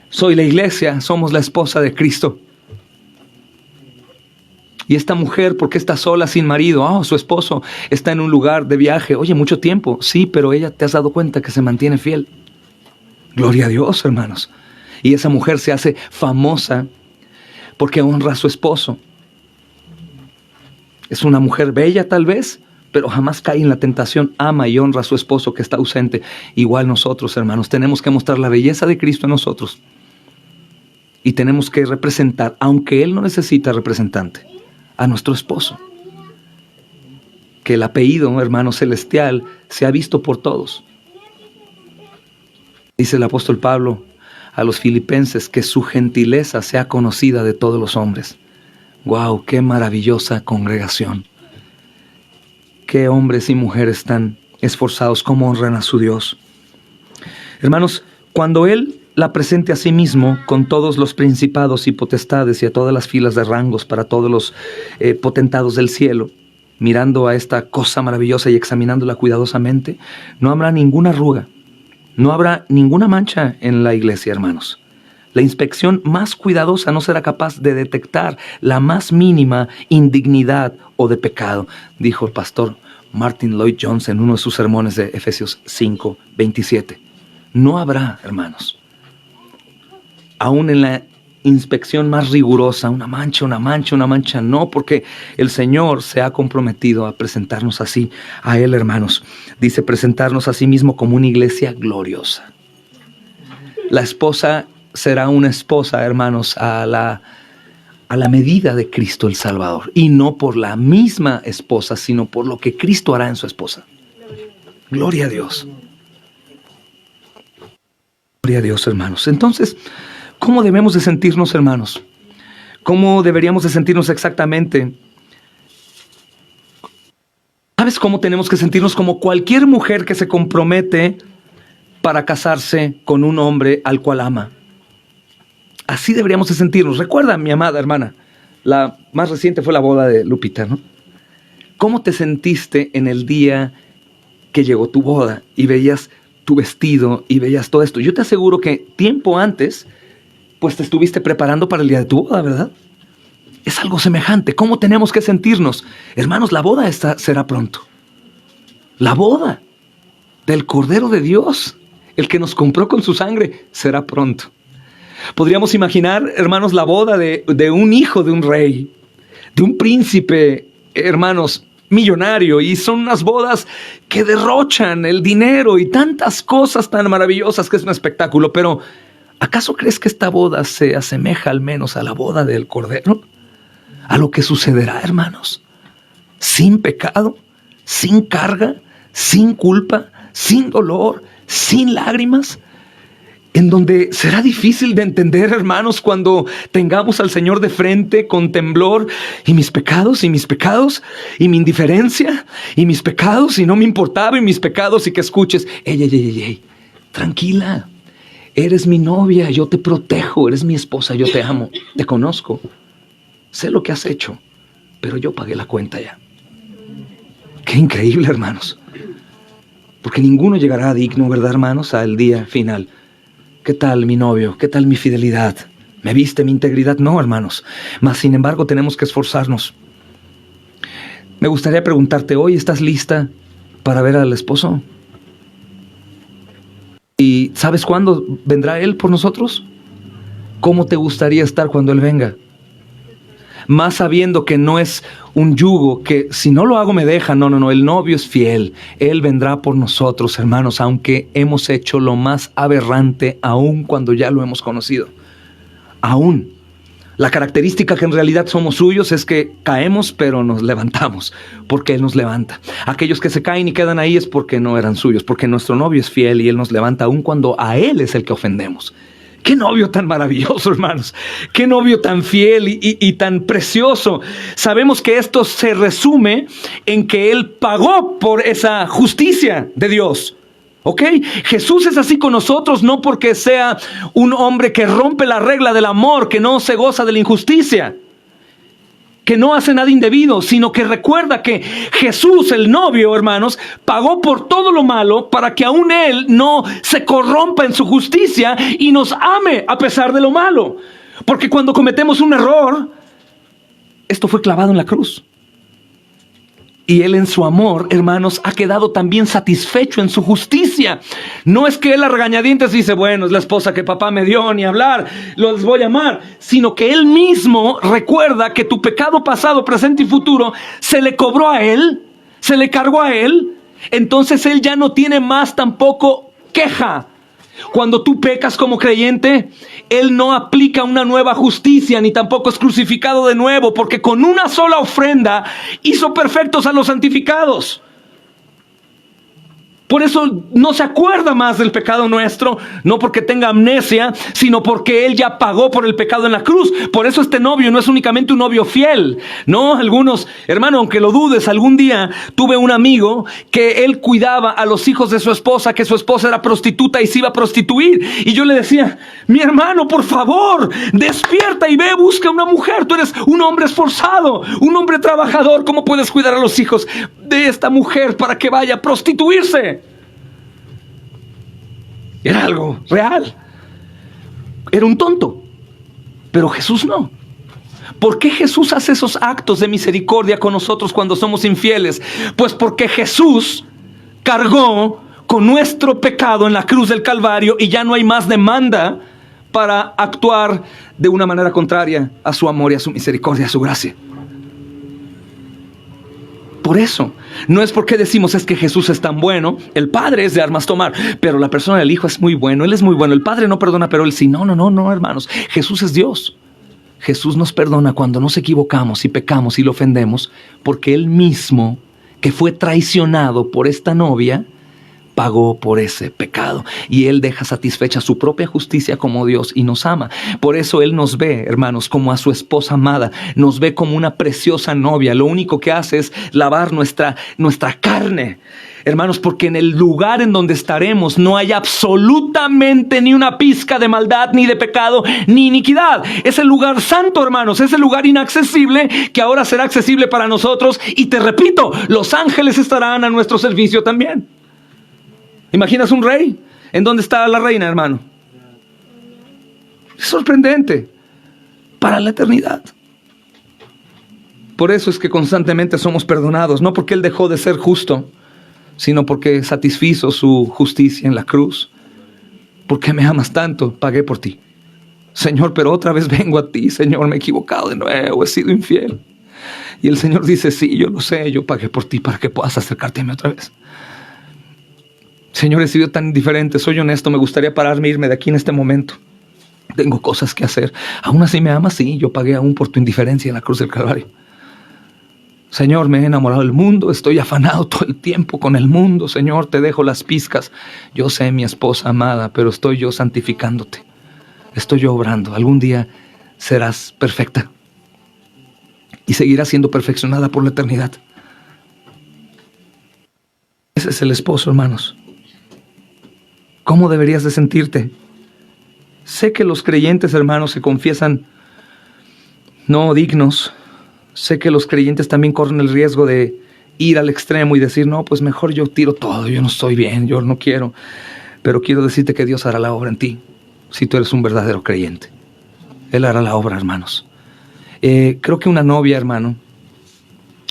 soy la iglesia, somos la esposa de Cristo. Y esta mujer, ¿por qué está sola sin marido? Oh, su esposo está en un lugar de viaje. Oye, mucho tiempo. Sí, pero ella, ¿te has dado cuenta que se mantiene fiel? Gloria a Dios, hermanos. Y esa mujer se hace famosa porque honra a su esposo. Es una mujer bella tal vez, pero jamás cae en la tentación. Ama y honra a su esposo que está ausente. Igual nosotros, hermanos, tenemos que mostrar la belleza de Cristo en nosotros. Y tenemos que representar, aunque Él no necesita representante, a nuestro esposo. Que el apellido, hermano celestial, se ha visto por todos. Dice el apóstol Pablo a los filipenses que su gentileza sea conocida de todos los hombres. ¡Wow! ¡Qué maravillosa congregación! ¡Qué hombres y mujeres tan esforzados! ¡Cómo honran a su Dios! Hermanos, cuando Él la presente a sí mismo con todos los principados y potestades y a todas las filas de rangos para todos los potentados del cielo, mirando a esta cosa maravillosa y examinándola cuidadosamente, no habrá ninguna arruga, no habrá ninguna mancha en la iglesia, hermanos. La inspección más cuidadosa no será capaz de detectar la más mínima indignidad o de pecado, dijo el pastor Martin Lloyd Jones en uno de sus sermones de Efesios 5:27. No habrá, hermanos, aún en la inspección más rigurosa, una mancha, no, porque el Señor se ha comprometido a presentarnos así a Él, hermanos. Dice presentarnos a sí mismo como una iglesia gloriosa. La esposa será una esposa, hermanos, a la medida de Cristo el Salvador, y no por la misma esposa, sino por lo que Cristo hará en su esposa. Gloria a Dios. Gloria a Dios, hermanos. Entonces, ¿cómo debemos de sentirnos, hermanos? ¿Cómo deberíamos de sentirnos exactamente? ¿Sabes cómo tenemos que sentirnos? Como cualquier mujer que se compromete para casarse con un hombre al cual ama. Así deberíamos de sentirnos. Recuerda, mi amada hermana, la más reciente fue la boda de Lupita, ¿no? ¿Cómo te sentiste en el día que llegó tu boda y veías tu vestido y veías todo esto? Yo te aseguro que tiempo antes, pues te estuviste preparando para el día de tu boda, ¿verdad? Es algo semejante. ¿Cómo tenemos que sentirnos? Hermanos, la boda será pronto. La boda del Cordero de Dios, el que nos compró con su sangre, será pronto. Podríamos imaginar, hermanos, la boda de un hijo de un rey, de un príncipe, hermanos, millonario, y son unas bodas que derrochan el dinero y tantas cosas tan maravillosas que es un espectáculo. Pero ¿acaso crees que esta boda se asemeja al menos a la boda del Cordero? A lo que sucederá, hermanos, sin pecado, sin carga, sin culpa, sin dolor, sin lágrimas, en donde será difícil de entender, hermanos, cuando tengamos al Señor de frente con temblor, y mis pecados, y mi indiferencia, y mis pecados, y no me importaba, y mis pecados, y que escuches, ey, tranquila, eres mi novia, yo te protejo, eres mi esposa, yo te amo, te conozco, sé lo que has hecho, pero yo pagué la cuenta ya. Qué increíble, hermanos, porque ninguno llegará digno, ¿verdad, hermanos?, al día final. ¿Qué tal mi novio? ¿Qué tal mi fidelidad? ¿Me viste mi integridad? No, hermanos. Mas, sin embargo, tenemos que esforzarnos. Me gustaría preguntarte hoy, ¿estás lista para ver al esposo? ¿Y sabes cuándo vendrá Él por nosotros? ¿Cómo te gustaría estar cuando Él venga? Más sabiendo que no es un yugo, que si no lo hago me deja. No, el novio es fiel. Él vendrá por nosotros, hermanos, aunque hemos hecho lo más aberrante, aún cuando ya lo hemos conocido. Aún. La característica que en realidad somos suyos es que caemos, pero nos levantamos, porque Él nos levanta. Aquellos que se caen y quedan ahí es porque no eran suyos, porque nuestro novio es fiel y Él nos levanta aún cuando a Él es el que ofendemos. ¡Qué novio tan maravilloso, hermanos! ¡Qué novio tan fiel y tan precioso! Sabemos que esto se resume en que Él pagó por esa justicia de Dios. ¿Ok? Jesús es así con nosotros, no porque sea un hombre que rompe la regla del amor, que no se goza de la injusticia, que no hace nada indebido, sino que recuerda que Jesús, el novio, hermanos, pagó por todo lo malo para que aún Él no se corrompa en su justicia y nos ame a pesar de lo malo. Porque cuando cometemos un error, esto fue clavado en la cruz. Y Él en su amor, hermanos, ha quedado también satisfecho en su justicia. No es que Él a regañadientes dice, bueno, es la esposa que papá me dio, ni hablar, los voy a amar. Sino que Él mismo recuerda que tu pecado pasado, presente y futuro se le cobró a Él, se le cargó a Él. Entonces Él ya no tiene más tampoco queja. Cuando tú pecas como creyente, Él no aplica una nueva justicia, ni tampoco es crucificado de nuevo, porque con una sola ofrenda hizo perfectos a los santificados. Por eso no se acuerda más del pecado nuestro, no porque tenga amnesia, sino porque Él ya pagó por el pecado en la cruz. Por eso este novio no es únicamente un novio fiel. No, algunos, hermano, aunque lo dudes, algún día tuve un amigo que él cuidaba a los hijos de su esposa, que su esposa era prostituta y se iba a prostituir. Y yo le decía, mi hermano, por favor, despierta y ve, busca una mujer. Tú eres un hombre esforzado, un hombre trabajador. ¿Cómo puedes cuidar a los hijos de esta mujer para que vaya a prostituirse? Era algo real. Era un tonto. Pero Jesús no. ¿Por qué Jesús hace esos actos de misericordia con nosotros cuando somos infieles? Pues porque Jesús cargó con nuestro pecado en la cruz del Calvario y ya no hay más demanda para actuar de una manera contraria a su amor y a su misericordia, a su gracia. Por eso, no es porque decimos es que Jesús es tan bueno, el Padre es de armas tomar, pero la persona del Hijo es muy bueno, Él es muy bueno, el Padre no perdona, pero Él sí. No, hermanos, Jesús es Dios. Jesús nos perdona cuando nos equivocamos y pecamos y lo ofendemos, porque Él mismo, que fue traicionado por esta novia, pagó por ese pecado. Y Él deja satisfecha su propia justicia como Dios y nos ama. Por eso Él nos ve, hermanos, como a su esposa amada. Nos ve como una preciosa novia. Lo único que hace es lavar nuestra carne. Hermanos, porque en el lugar en donde estaremos no hay absolutamente ni una pizca de maldad, ni de pecado, ni iniquidad. Es el lugar santo, hermanos. Es el lugar inaccesible que ahora será accesible para nosotros. Y te repito, los ángeles estarán a nuestro servicio también. ¿Imaginas un rey? ¿En dónde está la reina, hermano? Es sorprendente. Para la eternidad. Por eso es que constantemente somos perdonados. No porque Él dejó de ser justo, sino porque satisfizo su justicia en la cruz. ¿Por qué me amas tanto? Pagué por ti. Señor, pero otra vez vengo a ti. Señor, me he equivocado de nuevo. He sido infiel. Y el Señor dice, sí, yo lo sé. Yo pagué por ti para que puedas acercarte a mí otra vez. Señor, he sido tan indiferente, soy honesto, me gustaría pararme e irme de aquí en este momento. Tengo cosas que hacer. ¿Aún así me amas? Sí, yo pagué aún por tu indiferencia en la cruz del Calvario. Señor, me he enamorado del mundo, estoy afanado todo el tiempo con el mundo. Señor, te dejo las pizcas. Yo sé, mi esposa amada, pero estoy yo santificándote. Estoy yo obrando. Algún día serás perfecta y seguirás siendo perfeccionada por la eternidad. Ese es el esposo, hermanos. ¿Cómo deberías de sentirte? Sé que los creyentes, hermanos, se confiesan no dignos. Sé que los creyentes también corren el riesgo de ir al extremo y decir, no, pues mejor yo tiro todo, yo no estoy bien, yo no quiero. Pero quiero decirte que Dios hará la obra en ti, si tú eres un verdadero creyente. Él hará la obra, hermanos. Creo que una novia, hermano,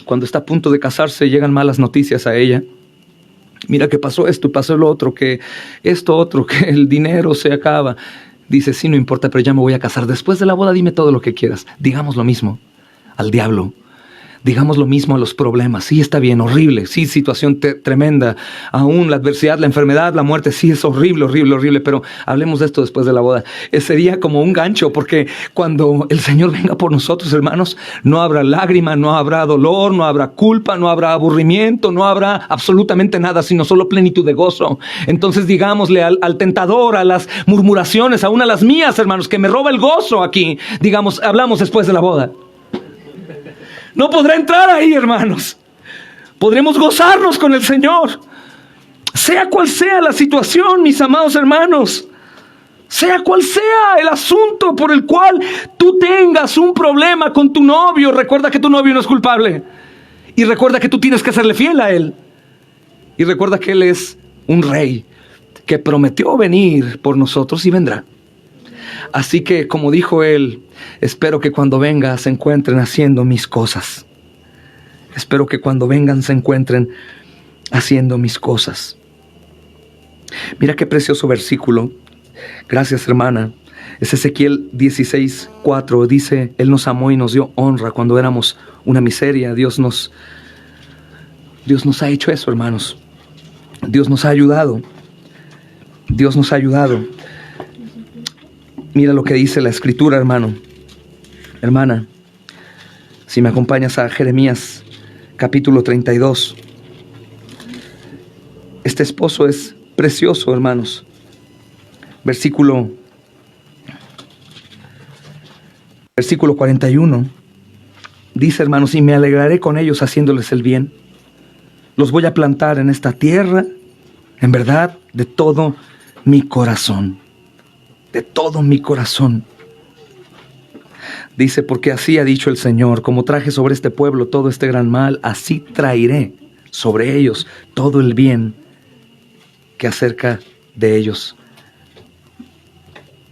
cuando está a punto de casarse, llegan malas noticias a ella. Mira que pasó esto y pasó lo otro, que esto otro, que el dinero se acaba. Dice, sí, no importa, pero ya me voy a casar. Después de la boda dime todo lo que quieras. Digamos lo mismo al diablo. Digamos lo mismo a los problemas. Sí, está bien, horrible. Sí, situación tremenda. Aún la adversidad, la enfermedad, la muerte. Sí, es horrible, horrible, horrible. Pero hablemos de esto después de la boda. Sería como un gancho, porque cuando el Señor venga por nosotros, hermanos, no habrá lágrima, no habrá dolor, no habrá culpa, no habrá aburrimiento, no habrá absolutamente nada, sino solo plenitud de gozo. Entonces digámosle al tentador, a las murmuraciones, aún a las mías, hermanos, que me roba el gozo aquí. Digamos, hablamos después de la boda. No podrá entrar ahí, hermanos. Podremos gozarnos con el Señor. Sea cual sea la situación, mis amados hermanos. Sea cual sea el asunto por el cual tú tengas un problema con tu novio. Recuerda que tu novio no es culpable. Y recuerda que tú tienes que serle fiel a Él. Y recuerda que Él es un rey que prometió venir por nosotros y vendrá. Así que, como dijo él, espero que cuando venga se encuentren haciendo mis cosas. Espero que cuando vengan se encuentren haciendo mis cosas. Mira qué precioso versículo. Gracias, hermana. Es Ezequiel 16:4. Dice, Él nos amó y nos dio honra cuando éramos una miseria. Dios nos ha hecho eso, hermanos. Dios nos ha ayudado. Dios nos ha ayudado. Mira lo que dice la Escritura, hermano. Hermana, si me acompañas a Jeremías capítulo 32. Este esposo es precioso, hermanos. Versículo 41. Dice, hermanos, y me alegraré con ellos haciéndoles el bien. Los voy a plantar en esta tierra, en verdad, de todo mi corazón. De todo mi corazón. Dice, porque así ha dicho el Señor, como traje sobre este pueblo todo este gran mal, así traeré sobre ellos todo el bien que acerca de ellos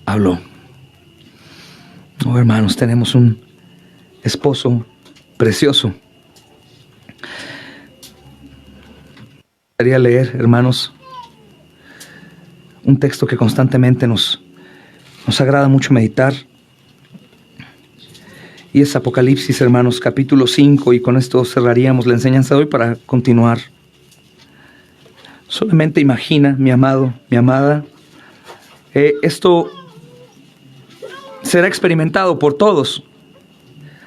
habló. Oh, hermanos, tenemos un esposo precioso. Quería leer, hermanos, un texto que constantemente nos agrada mucho meditar. Y es Apocalipsis, hermanos, capítulo 5, y con esto cerraríamos la enseñanza de hoy para continuar. Solamente imagina, mi amado, mi amada, esto será experimentado por todos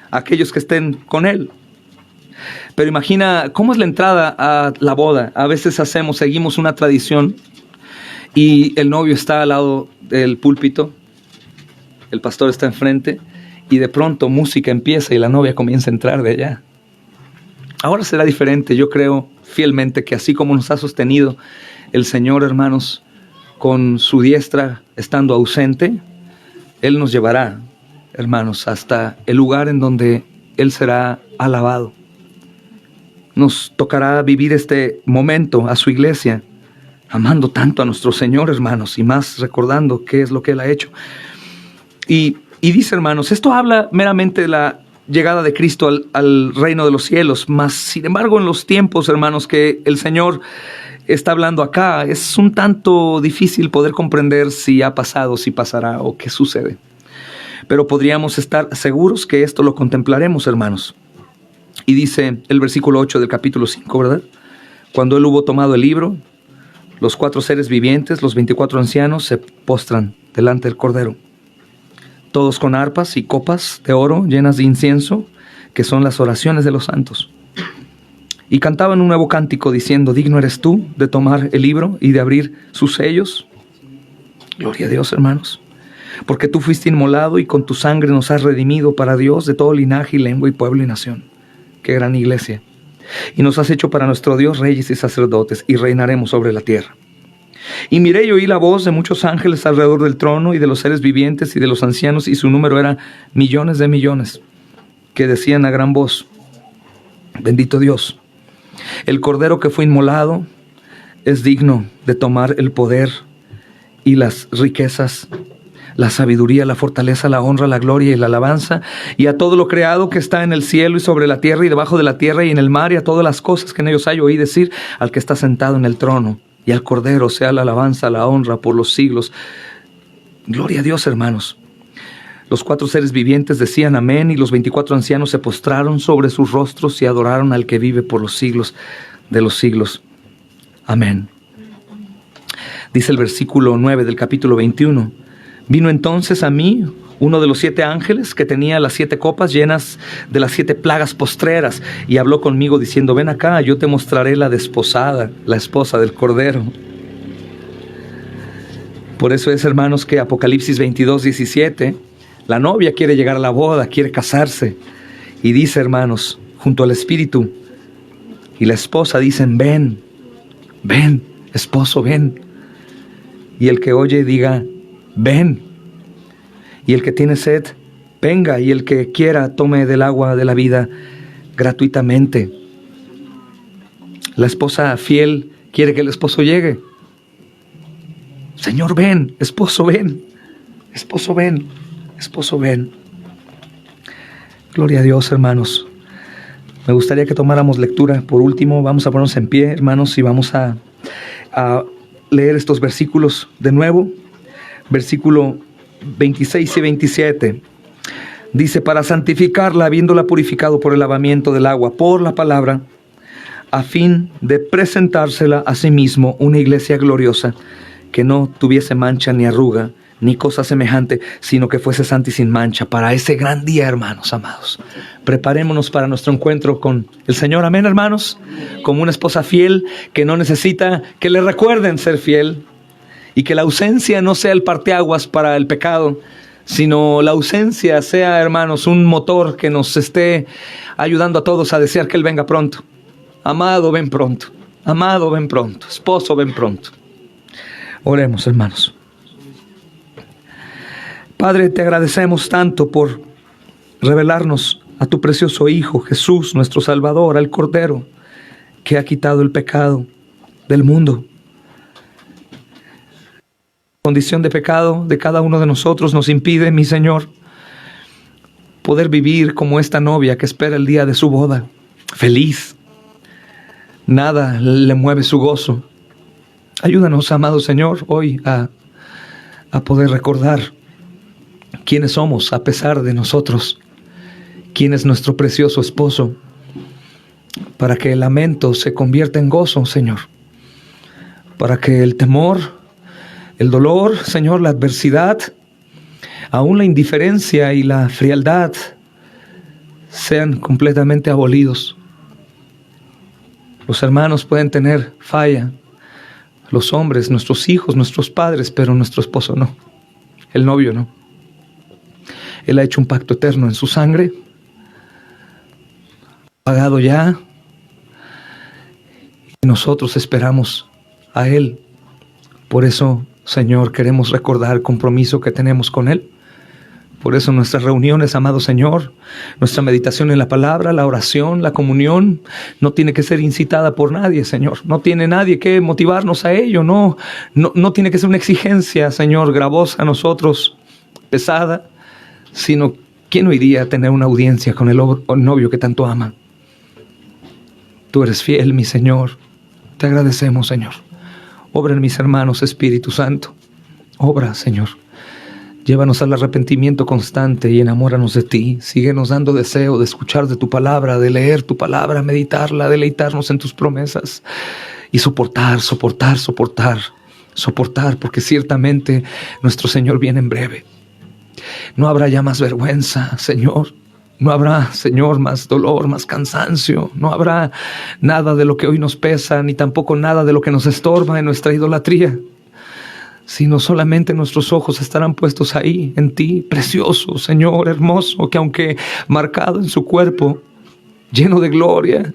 aquellos que estén con Él. Pero imagina cómo es la entrada a la boda. A veces seguimos una tradición y el novio está al lado del púlpito, el pastor está enfrente y de pronto música empieza y la novia comienza a entrar de allá. Ahora será diferente. Yo creo fielmente que así como nos ha sostenido el Señor, hermanos, con su diestra estando ausente, Él nos llevará, hermanos, hasta el lugar en donde Él será alabado. Nos tocará vivir este momento a su iglesia, amando tanto a nuestro Señor, hermanos, y más recordando qué es lo que Él ha hecho. Y dice, hermanos, esto habla meramente de la llegada de Cristo al reino de los cielos, mas sin embargo en los tiempos, hermanos, que el Señor está hablando acá, es un tanto difícil poder comprender si ha pasado, si pasará o qué sucede. Pero podríamos estar seguros que esto lo contemplaremos, hermanos. Y dice el versículo 8 del capítulo 5, ¿verdad? Cuando Él hubo tomado el libro, los 4 seres vivientes, los 24 ancianos, se postran delante del Cordero, todos con arpas y copas de oro llenas de incienso, que son las oraciones de los santos. Y cantaban un nuevo cántico diciendo, digno eres tú de tomar el libro y de abrir sus sellos. Gloria a Dios, hermanos. Porque tú fuiste inmolado y con tu sangre nos has redimido para Dios de todo linaje y lengua y pueblo y nación. Qué gran iglesia. Y nos has hecho para nuestro Dios reyes y sacerdotes y reinaremos sobre la tierra. Y miré y oí la voz de muchos ángeles alrededor del trono y de los seres vivientes y de los ancianos, y su número era millones de millones, que decían a gran voz, bendito Dios, el Cordero que fue inmolado es digno de tomar el poder y las riquezas, la sabiduría, la fortaleza, la honra, la gloria y la alabanza, y a todo lo creado que está en el cielo y sobre la tierra y debajo de la tierra y en el mar, y a todas las cosas que en ellos hay. Oí decir al que está sentado en el trono y al Cordero sea la alabanza, la honra por los siglos. Gloria a Dios, hermanos. Los 4 seres vivientes decían amén, y los 24 ancianos se postraron sobre sus rostros y adoraron al que vive por los siglos de los siglos. Amén. Dice el versículo 9 del capítulo 21. Vino entonces a mí uno de los 7 ángeles que tenía las 7 copas llenas de las 7 plagas postreras, y habló conmigo diciendo, ven acá, yo te mostraré la desposada, la esposa del Cordero. Por eso es, hermanos, que Apocalipsis 22:17, la novia quiere llegar a la boda, quiere casarse, y dice, hermanos, junto al Espíritu y la esposa dicen, ven, ven, esposo, ven. Y el que oye diga, ven. Y el que tiene sed, venga. Y el que quiera, tome del agua de la vida gratuitamente. La esposa fiel quiere que el esposo llegue. Señor, ven. Esposo, ven. Esposo, ven. Esposo, ven. Gloria a Dios, hermanos. Me gustaría que tomáramos lectura. Por último, vamos a ponernos en pie, hermanos, y vamos a leer estos versículos de nuevo. Versículo 26 y 27. Dice: para santificarla, habiéndola purificado por el lavamiento del agua, por la palabra, a fin de presentársela a sí mismo una iglesia gloriosa, que no tuviese mancha ni arruga, ni cosa semejante, sino que fuese santa y sin mancha. Para ese gran día, hermanos amados, preparémonos para nuestro encuentro con el Señor. Amén, hermanos. Como una esposa fiel que no necesita que le recuerden ser fiel, y que la ausencia no sea el parteaguas para el pecado, sino la ausencia sea, hermanos, un motor que nos esté ayudando a todos a desear que Él venga pronto. Amado, ven pronto. Amado, ven pronto. Esposo, ven pronto. Oremos, hermanos. Padre, te agradecemos tanto por revelarnos a tu precioso Hijo, Jesús, nuestro Salvador, al Cordero, que ha quitado el pecado del mundo. La condición de pecado de cada uno de nosotros nos impide, mi Señor, poder vivir como esta novia que espera el día de su boda, feliz. Nada le mueve su gozo. Ayúdanos, amado Señor, hoy a poder recordar quiénes somos a pesar de nosotros, quién es nuestro precioso esposo, para que el lamento se convierta en gozo, Señor, para que el temor, el dolor, Señor, la adversidad, aún la indiferencia y la frialdad sean completamente abolidos. Los hermanos pueden tener falla, los hombres, nuestros hijos, nuestros padres, pero nuestro esposo no, el novio no. Él ha hecho un pacto eterno en su sangre, pagado ya, y nosotros esperamos a Él. Por eso, Señor, queremos recordar el compromiso que tenemos con Él. Por eso nuestras reuniones, amado Señor, nuestra meditación en la palabra, la oración, la comunión, no tiene que ser incitada por nadie, Señor. No tiene nadie que motivarnos a ello. No tiene que ser una exigencia, Señor, gravosa a nosotros, pesada, sino ¿quién no iría a tener una audiencia con el novio que tanto ama? Tú eres fiel, mi Señor. Te agradecemos, Señor. Obra en mis hermanos, Espíritu Santo. Obra, Señor. Llévanos al arrepentimiento constante y enamóranos de ti. Síguenos dando deseo de escuchar de tu palabra, de leer tu palabra, meditarla, deleitarnos en tus promesas y soportar, porque ciertamente nuestro Señor viene en breve. No habrá ya más vergüenza, Señor. No habrá, Señor, más dolor, más cansancio. No habrá nada de lo que hoy nos pesa, ni tampoco nada de lo que nos estorba en nuestra idolatría, sino solamente nuestros ojos estarán puestos ahí, en ti, precioso, Señor, hermoso, que aunque marcado en su cuerpo, lleno de gloria,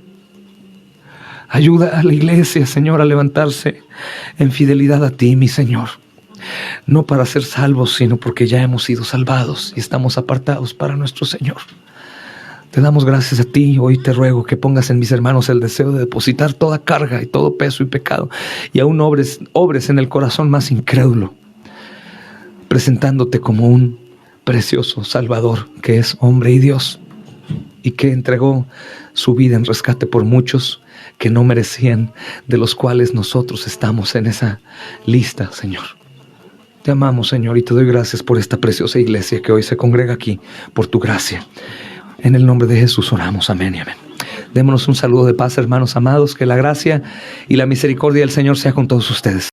ayuda a la iglesia, Señor, a levantarse en fidelidad a ti, mi Señor. No para ser salvos, sino porque ya hemos sido salvados y estamos apartados para nuestro Señor. Te damos gracias a ti. Hoy te ruego que pongas en mis hermanos el deseo de depositar toda carga y todo peso y pecado, y aún obres en el corazón más incrédulo, presentándote como un precioso Salvador que es hombre y Dios, y que entregó su vida en rescate por muchos que no merecían, de los cuales nosotros estamos en esa lista, Señor. Te amamos, Señor, y te doy gracias por esta preciosa iglesia que hoy se congrega aquí, por tu gracia. En el nombre de Jesús oramos, amén y amén. Démonos un saludo de paz, hermanos amados, que la gracia y la misericordia del Señor sea con todos ustedes.